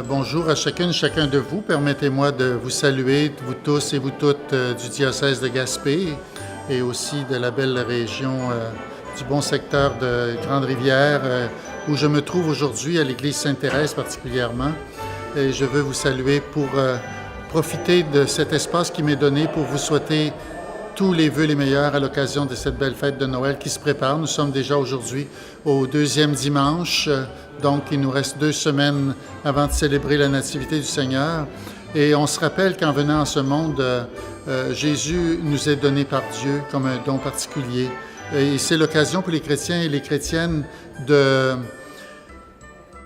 Bonjour à chacune et chacun de vous. Permettez-moi de vous saluer, vous tous et vous toutes du diocèse de Gaspé et aussi de la belle région du bon secteur de Grande-Rivière où je me trouve aujourd'hui à l'église Sainte-Thérèse particulièrement. Et je veux vous saluer pour profiter de cet espace qui m'est donné pour vous souhaiter tous les vœux les meilleurs à l'occasion de cette belle fête de Noël qui se prépare. Nous sommes déjà aujourd'hui au deuxième dimanche, donc il nous reste 2 semaines avant de célébrer la Nativité du Seigneur. Et on se rappelle qu'en venant en ce monde, Jésus nous est donné par Dieu comme un don particulier. Et c'est l'occasion pour les chrétiens et les chrétiennes de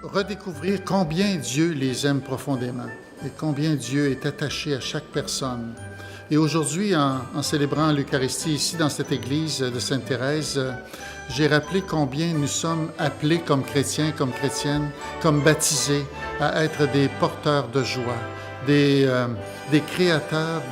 redécouvrir combien Dieu les aime profondément et combien Dieu est attaché à chaque personne. Et aujourd'hui, en célébrant l'Eucharistie ici dans cette église de Sainte-Thérèse, j'ai rappelé combien nous sommes appelés comme chrétiens, comme chrétiennes, comme baptisés à être des porteurs de joie, des créateurs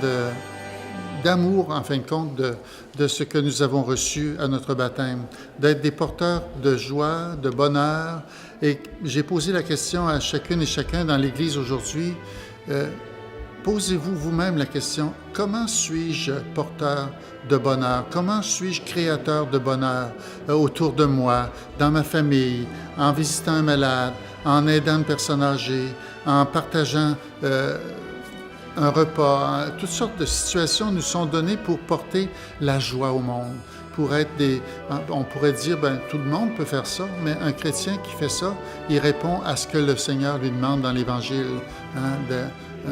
d'amour, en fin de compte, de ce que nous avons reçu à notre baptême, d'être des porteurs de joie, de bonheur. Et j'ai posé la question à chacune et chacun dans l'Église aujourd'hui. Posez-vous vous-même la question, comment suis-je porteur de bonheur? Comment suis-je créateur de bonheur autour de moi, dans ma famille, en visitant un malade, en aidant une personne âgée, en partageant un repas? Toutes sortes de situations nous sont données pour porter la joie au monde. Pour être on pourrait dire, tout le monde peut faire ça, mais un chrétien qui fait ça, il répond à ce que le Seigneur lui demande dans l'Évangile.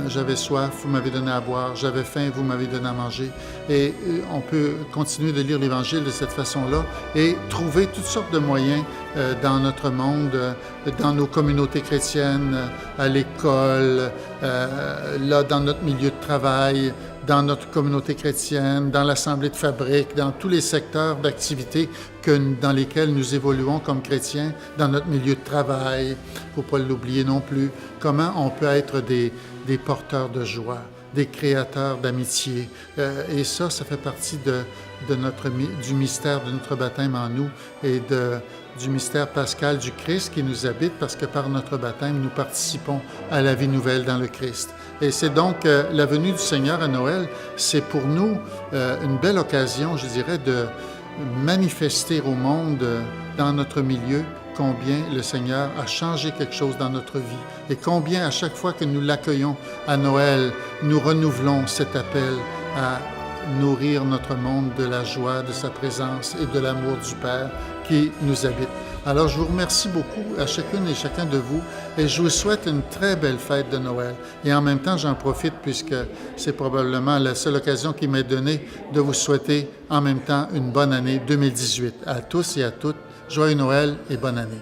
J'avais soif, vous m'avez donné à boire, j'avais faim, vous m'avez donné à manger. Et on peut continuer de lire l'Évangile de cette façon-là et trouver toutes sortes de moyens dans notre monde, dans nos communautés chrétiennes, à l'école, là dans notre milieu de travail, dans notre communauté chrétienne, dans l'assemblée de fabrique, dans tous les secteurs d'activité dans lesquels nous évoluons comme chrétiens, dans notre milieu de travail. Il ne faut pas l'oublier non plus. Comment on peut être des porteurs de joie, des créateurs d'amitié. Et ça fait partie du mystère de notre baptême en nous et du mystère pascal du Christ qui nous habite parce que par notre baptême, nous participons à la vie nouvelle dans le Christ. Et c'est donc la venue du Seigneur à Noël, c'est pour nous une belle occasion, je dirais, de manifester au monde, dans notre milieu, combien le Seigneur a changé quelque chose dans notre vie et combien à chaque fois que nous l'accueillons à Noël, nous renouvelons cet appel à nourrir notre monde de la joie, de sa présence et de l'amour du Père qui nous habite. Alors, je vous remercie beaucoup à chacune et chacun de vous et je vous souhaite une très belle fête de Noël. Et en même temps, j'en profite puisque c'est probablement la seule occasion qui m'est donnée de vous souhaiter en même temps une bonne année 2018. À tous et à toutes, joyeux Noël et bonne année.